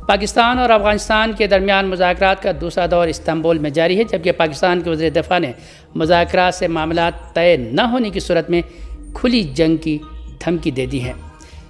پاکستان اور افغانستان کے درمیان مذاکرات کا دوسرا دور استنبول میں جاری ہے، جبکہ پاکستان کے وزیر دفاع نے مذاکرات سے معاملات طے نہ ہونے کی صورت میں کھلی جنگ کی دھمکی دے دی ہے۔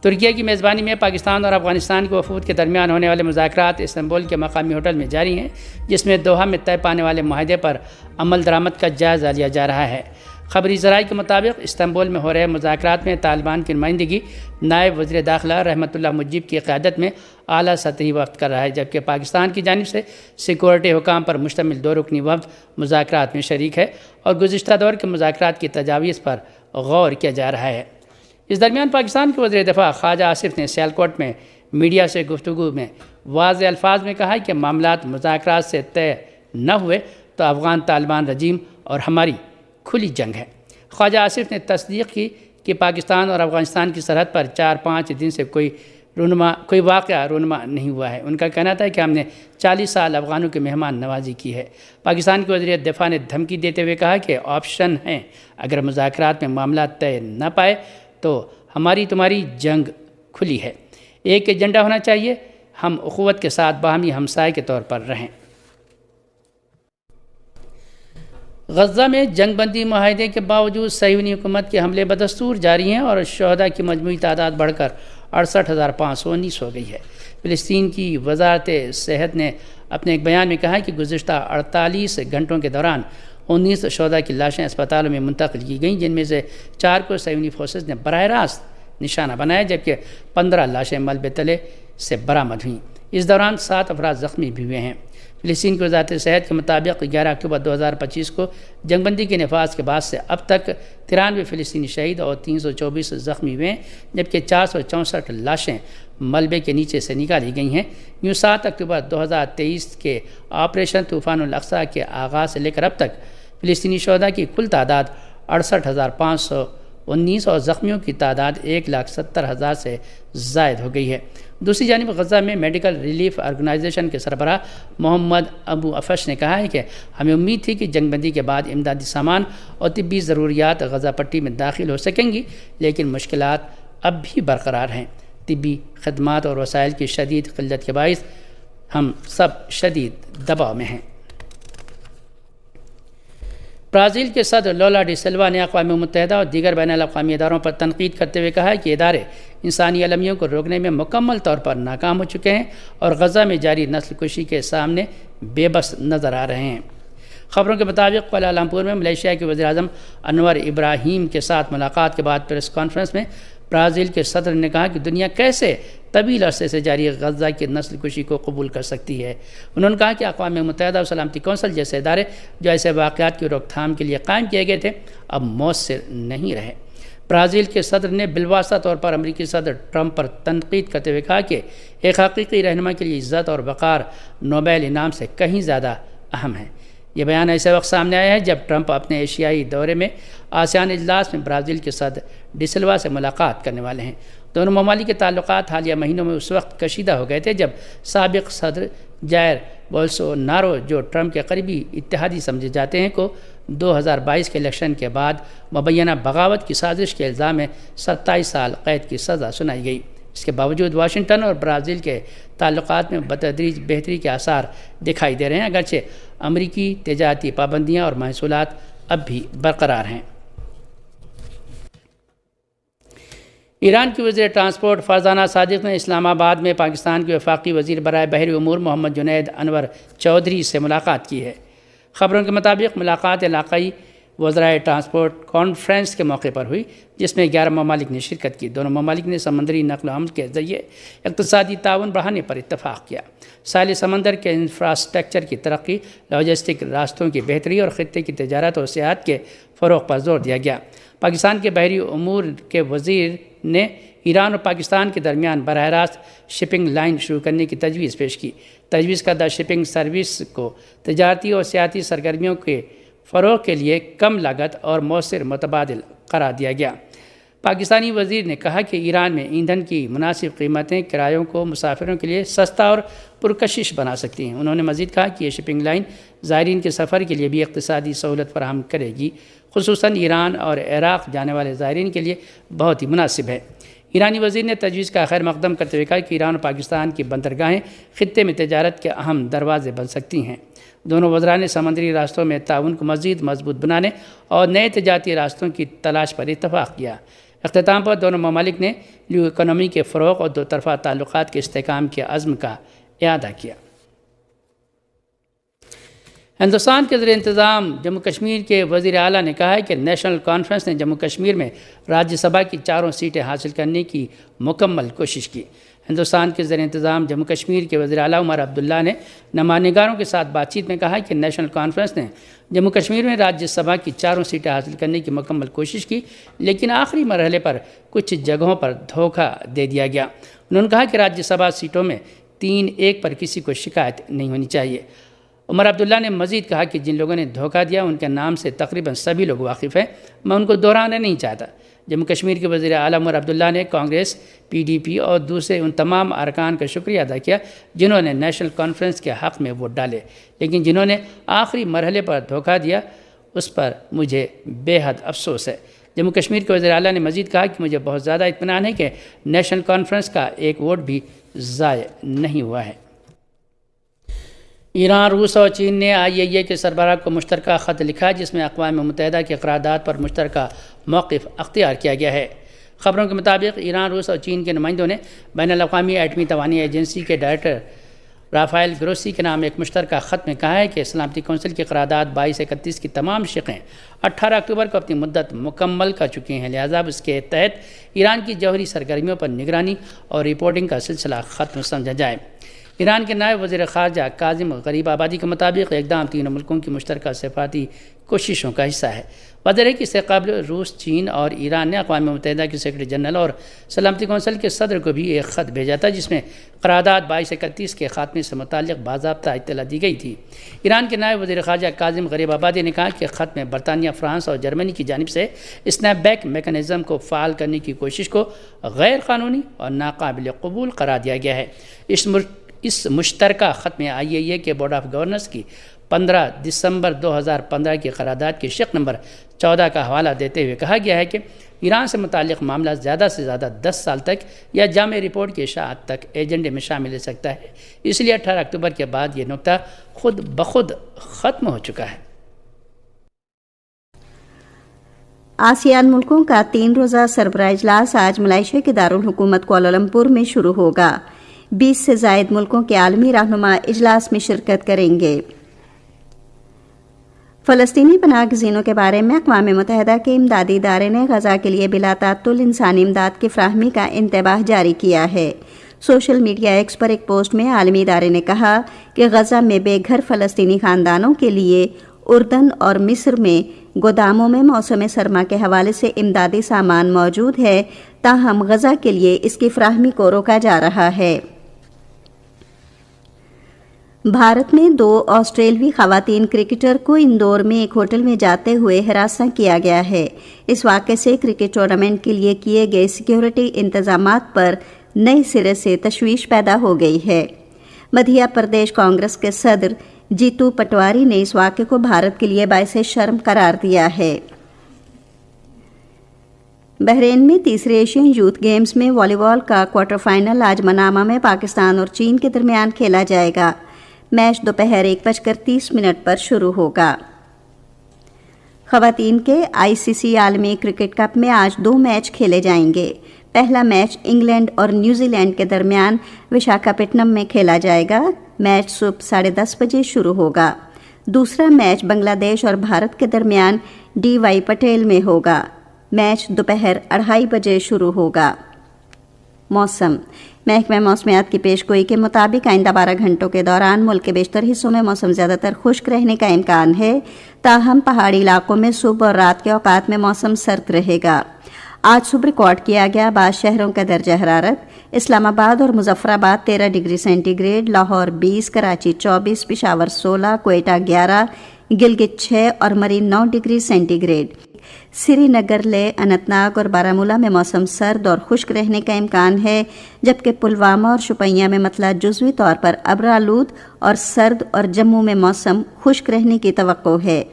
ترکیہ کی میزبانی میں پاکستان اور افغانستان کے وفود کے درمیان ہونے والے مذاکرات استنبول کے مقامی ہوٹل میں جاری ہیں، جس میں دوحہ میں طے پانے والے معاہدے پر عمل درآمد کا جائزہ لیا جا رہا ہے۔ خبری ذرائع کے مطابق استنبول میں ہو رہے مذاکرات میں طالبان کی نمائندگی نائب وزیر داخلہ رحمت اللہ مجیب کی قیادت میں اعلیٰ سطحی وفد کر رہا ہے، جبکہ پاکستان کی جانب سے سیکورٹی حکام پر مشتمل 2 رکنی وفد مذاکرات میں شریک ہے اور گزشتہ دور کے مذاکرات کی تجاویز پر غور کیا جا رہا ہے۔ اس درمیان پاکستان کے وزیر دفاع خواجہ آصف نے سیالکوٹ میں میڈیا سے گفتگو میں واضح الفاظ میں کہا کہ معاملات مذاکرات سے طے نہ ہوئے تو افغان طالبان رجیم اور ہماری کھلی جنگ ہے۔ خواجہ آصف نے تصدیق کی کہ پاکستان اور افغانستان کی سرحد پر 4-5 دن سے کوئی واقعہ رونما نہیں ہوا ہے۔ ان کا کہنا تھا کہ ہم نے 40 سال افغانوں کی مہمان نوازی کی ہے۔ پاکستان کے وزیر دفاع نے دھمکی دیتے ہوئے کہا کہ آپشن ہیں، اگر مذاکرات میں معاملات طے نہ پائے تو ہماری تمہاری جنگ کھلی ہے۔ ایک ایجنڈا ہونا چاہیے، ہم اخوت کے ساتھ باہمی ہمسائے کے طور پر رہیں۔ غزہ میں جنگ بندی معاہدے کے باوجود صہیونی حکومت کے حملے بدستور جاری ہیں اور شہداء کی مجموعی تعداد بڑھ کر 68,519 ہو گئی ہے۔ فلسطین کی وزارت صحت نے اپنے ایک بیان میں کہا کہ گزشتہ 48 گھنٹوں کے دوران 19 شہداء کی لاشیں اسپتالوں میں منتقل کی گئیں، جن میں سے 4 کو صہیونی فورسز نے براہ راست نشانہ بنایا، جبکہ 15 لاشیں ملبے تلے سے برآمد ہوئیں۔ اس دوران 7 افراد زخمی بھی ہوئے ہیں۔ فلسطین کی وزارت صحت کے مطابق 11 اکتوبر 2025 کو جنگ بندی کے نفاذ کے بعد سے اب تک 93 فلسطینی شہید اور 324 زخمی ہوئے ہیں، جبکہ 464 لاشیں ملبے کے نیچے سے نکالی گئی ہیں۔ یوں 7 اکتوبر 2023 کے آپریشن طوفان الاقصی کے آغاز سے لے کر اب تک فلسطینی شہداء کی کل تعداد 68,519 اور زخمیوں کی تعداد 1,70,000 سے زائد ہو گئی ہے۔ دوسری جانب غزہ میں میڈیکل ریلیف آرگنائزیشن کے سربراہ محمد ابو افش نے کہا ہے کہ ہمیں امید تھی کہ جنگ بندی کے بعد امدادی سامان اور طبی ضروریات غزہ پٹی میں داخل ہو سکیں گی، لیکن مشکلات اب بھی برقرار ہیں۔ طبی خدمات اور وسائل کی شدید قلت کے باعث ہم سب شدید دباؤ میں ہیں۔ برازیل کے صدر لولا ڈی سلوا نے اقوام متحدہ اور دیگر بین الاقوامی اداروں پر تنقید کرتے ہوئے کہا ہے کہ ادارے انسانی المیوں کو روکنے میں مکمل طور پر ناکام ہو چکے ہیں اور غزہ میں جاری نسل کشی کے سامنے بے بس نظر آ رہے ہیں۔ خبروں کے مطابق کوالالمپور میں ملیشیا کے وزیر اعظم انور ابراہیم کے ساتھ ملاقات کے بعد پریس کانفرنس میں برازیل کے صدر نے کہا کہ دنیا کیسے طویل عرصے سے جاری غزہ کی نسل کشی کو قبول کر سکتی ہے۔ انہوں نے کہا کہ اقوام متحدہ اور سلامتی کونسل جیسے ادارے جو ایسے واقعات کی روک تھام کے لیے قائم کیے گئے تھے اب مؤثر نہیں رہے۔ برازیل کے صدر نے بالواسطہ طور پر امریکی صدر ٹرمپ پر تنقید کرتے ہوئے کہا کہ ایک حقیقی رہنما کے لیے عزت اور وقار نوبل انعام سے کہیں زیادہ اہم ہے۔ یہ بیان ایسے وقت سامنے آیا ہے جب ٹرمپ اپنے ایشیائی دورے میں آسیان اجلاس میں برازیل کے صدر ڈی سلوا سے ملاقات کرنے والے ہیں۔ دونوں ممالک کے تعلقات حالیہ مہینوں میں اس وقت کشیدہ ہو گئے تھے جب سابق صدر جائر بولسونارو، جو ٹرمپ کے قریبی اتحادی سمجھے جاتے ہیں، کو 2022 کے الیکشن کے بعد مبینہ بغاوت کی سازش کے الزام میں 27 سال قید کی سزا سنائی گئی۔ اس کے باوجود واشنگٹن اور برازیل کے تعلقات میں بتدریج بہتری کے آثار دکھائی دے رہے ہیں، اگرچہ امریکی تجارتی پابندیاں اور محصولات اب بھی برقرار ہیں۔ ایران کی وزیر ٹرانسپورٹ فرزانہ صادق نے اسلام آباد میں پاکستان کے وفاقی وزیر برائے بحری امور محمد جنید انور چودھری سے ملاقات کی ہے۔ خبروں کے مطابق ملاقات علاقائی وزرائے ٹرانسپورٹ کانفرنس کے موقع پر ہوئی، جس میں 11 ممالک نے شرکت کی۔ دونوں ممالک نے سمندری نقل و حمل کے ذریعے اقتصادی تعاون بڑھانے پر اتفاق کیا۔ ساحل سمندر کے انفراسٹرکچر کی ترقی، لاجسٹک راستوں کی بہتری اور خطے کی تجارت اور سیاحت کے فروغ پر زور دیا گیا۔ پاکستان کے بحری امور کے وزیر نے ایران اور پاکستان کے درمیان براہ راست شپنگ لائن شروع کرنے کی تجویز پیش کی۔ تجویز کردہ شپنگ سروس کو تجارتی اور سیاحتی سرگرمیوں کے فروغ کے لیے کم لاگت اور مؤثر متبادل قرار دیا گیا۔ پاکستانی وزیر نے کہا کہ ایران میں ایندھن کی مناسب قیمتیں کرایوں کو مسافروں کے لیے سستا اور پرکشش بنا سکتی ہیں۔ انہوں نے مزید کہا کہ یہ شپنگ لائن زائرین کے سفر کے لیے بھی اقتصادی سہولت فراہم کرے گی، خصوصاً ایران اور عراق جانے والے زائرین کے لیے بہت ہی مناسب ہے۔ ایرانی وزیر نے تجویز کا خیر مقدم کرتے ہوئے کہا کہ ایران اور پاکستان کی بندرگاہیں خطے میں تجارت کے اہم دروازے بن سکتی ہیں۔ دونوں وزراء نے سمندری راستوں میں تعاون کو مزید مضبوط بنانے اور نئے تجارتی راستوں کی تلاش پر اتفاق کیا۔ اختتام پر دونوں ممالک نے نیو اکانومی کے فروغ اور دو طرفہ تعلقات کے استحکام کے عزم کا اعادہ کیا۔ ہندوستان کے زیر انتظام جموں کشمیر کے وزیر اعلیٰ نے کہا ہے کہ نیشنل کانفرنس نے جموں کشمیر میں راجیہ سبھا کی 4 سیٹیں حاصل کرنے کی مکمل کوشش کی۔ ہندوستان کے زیر انتظام جموں کشمیر کے وزیر اعلیٰ عمر عبداللہ نے نمائندگانوں کے ساتھ بات چیت میں کہا کہ نیشنل کانفرنس نے جموں کشمیر میں راجیہ سبھا کی 4 سیٹیں حاصل کرنے کی مکمل کوشش کی، لیکن آخری مرحلے پر کچھ جگہوں پر دھوکہ دے دیا گیا۔ انہوں نے کہا کہ راجیہ سبھا سیٹوں میں 3-1 پر کسی کو شکایت نہیں ہونی چاہیے۔ عمر عبداللہ نے مزید کہا کہ جن لوگوں نے دھوکہ دیا ان کے نام سے تقریباً سبھی لوگ واقف ہیں، میں ان کو دہرانا نہیں چاہتا۔ جموں کشمیر کے وزیر اعلیٰ عمر عبداللہ نے کانگریس، PDP اور دوسرے ان تمام ارکان کا شکریہ ادا کیا جنہوں نے نیشنل کانفرنس کے حق میں ووٹ ڈالے، لیکن جنہوں نے آخری مرحلے پر دھوکہ دیا اس پر مجھے بے حد افسوس ہے۔ جموں کشمیر کے وزیر اعلیٰ نے مزید کہا کہ مجھے بہت زیادہ اطمینان ہے کہ نیشنل کانفرنس کا ایک ووٹ بھی ضائع نہیں ہوا ہے۔ ایران، روس اور چین نے IAEA کے سربراہ کو مشترکہ خط لکھا جس میں اقوام متحدہ کی قرارداد پر مشترکہ موقف اختیار کیا گیا ہے۔ خبروں کے مطابق ایران، روس اور چین کے نمائندوں نے بین الاقوامی ایٹمی توانائی ایجنسی کے ڈائریکٹر رافائل گروسی کے نام ایک مشترکہ خط میں کہا ہے کہ سلامتی کونسل کی قرارداد 2231 کی تمام شقیں 18 اکتوبر کو اپنی مدت مکمل کر چکی ہیں، لہذا اس کے تحت ایران کی جوہری سرگرمیوں پر نگرانی اور رپورٹنگ کا سلسلہ ختم سمجھا جائے۔ ایران کے نائب وزیر خارجہ کاظم غریب آبادی کے مطابق اقدام تینوں ملکوں کی مشترکہ سفارتی کوششوں کا حصہ ہے۔ وزیر کہ اس سے قبل روس، چین اور ایران نے اقوام متحدہ کے سیکرٹری جنرل اور سلامتی کونسل کے صدر کو بھی ایک خط بھیجا تھا جس میں قرارداد 2231 کے خاتمے سے متعلق باضابطہ اطلاع دی گئی تھی۔ ایران کے نائب وزیر خارجہ کاظم غریب آبادی نے کہا کہ خط میں برطانیہ، فرانس اور جرمنی کی جانب سے اسنیپ بیک میکانزم کو فعال کرنے کی کوشش کو غیر قانونی اور ناقابل قبول قرار دیا گیا ہے۔ اس مشترکہ خط میں IAEA کے بورڈ آف گورنرز کی 15 دسمبر 2015 کی قرارداد کی شق نمبر 14 کا حوالہ دیتے ہوئے کہا گیا ہے کہ ایران سے متعلق معاملہ زیادہ سے زیادہ 10 سال تک یا جامع رپورٹ کی اشاعت تک ایجنڈے میں شامل ہو سکتا ہے، اس لیے 18 اکتوبر کے بعد یہ نقطہ خود بخود ختم ہو چکا ہے۔ آسیان ملکوں کا 3 روزہ سربراہ اجلاس آج ملائیشیا کے دارالحکومت کوالالمپور میں شروع ہوگا۔ 20 سے زائد ملکوں کے عالمی رہنما اجلاس میں شرکت کریں گے۔ فلسطینی پناہ گزینوں کے بارے میں اقوام متحدہ کے امدادی ادارے نے غزہ کے لیے بلا تعطل انسانی امداد کی فراہمی کا انتباہ جاری کیا ہے۔ سوشل میڈیا ایکس پر ایک پوسٹ میں عالمی ادارے نے کہا کہ غزہ میں بے گھر فلسطینی خاندانوں کے لیے اردن اور مصر میں گوداموں میں موسم سرما کے حوالے سے امدادی سامان موجود ہے، تاہم غزہ کے لیے اس کی فراہمی کو روکا جا رہا ہے۔ بھارت میں 2 آسٹریلوی خواتین کرکٹر کو اندور میں ایک ہوٹل میں جاتے ہوئے ہراساں کیا گیا ہے۔ اس واقعے سے کرکٹ ٹورنامنٹ کے لیے کیے گئے سیکیورٹی انتظامات پر نئے سرے سے تشویش پیدا ہو گئی ہے۔ مدھیہ پردیش کانگریس کے صدر جیتو پٹواری نے اس واقعے کو بھارت کے لیے باعث شرم قرار دیا ہے۔ بحرین میں تیسرے ایشین یوتھ گیمز میں والی بال کا کوارٹر فائنل آج منامہ میں پاکستان اور چین کے درمیان کھیلا جائے گا۔ میچ دوپہر 1:30 پر شروع ہوگا۔ خواتین کے ICC عالمی کرکٹ کپ میں آج 2 میچ کھیلے جائیں گے۔ پہلا میچ انگلینڈ اور نیوزی لینڈ کے درمیان وشاکھاپٹنم میں کھیلا جائے گا۔ میچ صبح 10:30 بجے شروع ہوگا۔ دوسرا میچ بنگلہ دیش اور بھارت کے درمیان DY پٹیل میں ہوگا۔ میچ دوپہر 2:30 بجے شروع ہوگا۔ موسم۔ محکمہ موسمیات کی پیشگوئی کے مطابق آئندہ 12 گھنٹوں کے دوران ملک کے بیشتر حصوں میں موسم زیادہ تر خشک رہنے کا امکان ہے، تاہم پہاڑی علاقوں میں صبح اور رات کے اوقات میں موسم سرد رہے گا۔ آج صبح ریکارڈ کیا گیا بعض شہروں کا درجہ حرارت: اسلام آباد اور Muzaffarabad 13 degree centigrade, Lahore 20، Karachi 24، Peshawar 16، Quetta 11، Gilgit 6 اور Murree 9 degree centigrade. Srinagar, Leh, Anantnag اور بارہمولہ میں موسم سرد اور خشک رہنے کا امکان ہے، جبکہ پلوامہ اور شوپیاں میں مطلع جزوی طور پر ابرآلود اور سرد اور جموں میں موسم خشک رہنے کی توقع ہے۔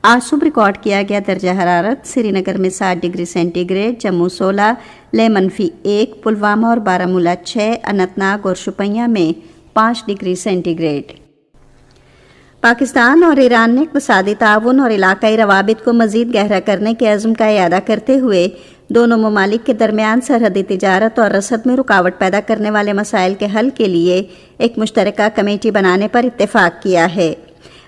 آج صبح ریکارڈ کیا گیا درجہ حرارت سری نگر میں 7 ڈگری سینٹی گریڈ، جموں 16، لے -1، پلوامہ اور بارہمولہ 6، اننت ناگ اور شوپیاں میں 5 ڈگری سینٹی گریڈ۔ پاکستان اور ایران نے اقتصادی تعاون اور علاقائی روابط کو مزید گہرا کرنے کے عزم کا اعادہ کرتے ہوئے دونوں ممالک کے درمیان سرحدی تجارت اور رسد میں رکاوٹ پیدا کرنے والے مسائل کے حل کے لیے ایک مشترکہ کمیٹی بنانے پر اتفاق کیا ہے۔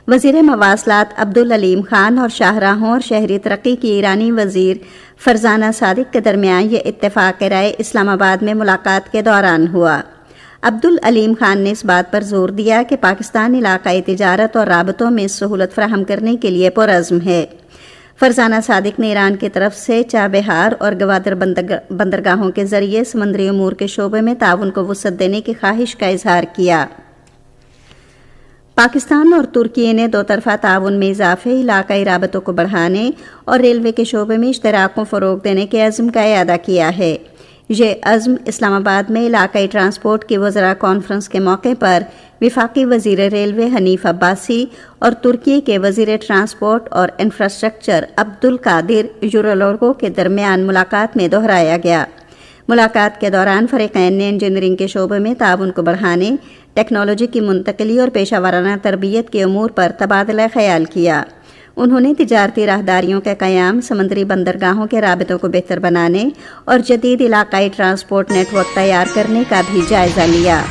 وزیر مواصلات عبدالعلیم خان اور شاہراہوں اور شہری ترقی کی ایرانی وزیر فرزانہ صادق کے درمیان یہ اتفاق رائے اسلام آباد میں ملاقات کے دوران ہوا۔ عبدالعلیم خان نے اس بات پر زور دیا کہ پاکستان علاقائی تجارت اور رابطوں میں سہولت فراہم کرنے کے لیے پرعزم ہے۔ فرزانہ صادق نے ایران کی طرف سے چابہار اور گوادر بندرگاہوں کے ذریعے سمندری امور کے شعبے میں تعاون کو وسعت دینے کی خواہش کا اظہار کیا۔ پاکستان اور ترکی نے دو طرفہ تعاون میں اضافے، علاقائی رابطوں کو بڑھانے اور ریلوے کے شعبے میں اشتراک کو فروغ دینے کے عزم کا اعادہ کیا ہے۔ یہ عزم اسلام آباد میں علاقائی ٹرانسپورٹ کی وزراء کانفرنس کے موقع پر وفاقی وزیر ریلوے حنیف عباسی اور ترکی کے وزیر ٹرانسپورٹ اور انفراسٹرکچر عبدالقادر یورولوگو کے درمیان ملاقات میں دہرایا گیا۔ ملاقات کے دوران فریقین نے انجینئرنگ کے شعبے میں تعاون کو بڑھانے، ٹیکنالوجی کی منتقلی اور پیشہ ورانہ تربیت کے امور پر تبادلہ خیال کیا۔ انہوں نے تجارتی راہداریوں کے قیام، سمندری بندرگاہوں کے رابطوں کو بہتر بنانے اور جدید علاقائی ٹرانسپورٹ نیٹ ورک تیار کرنے کا بھی جائزہ لیا۔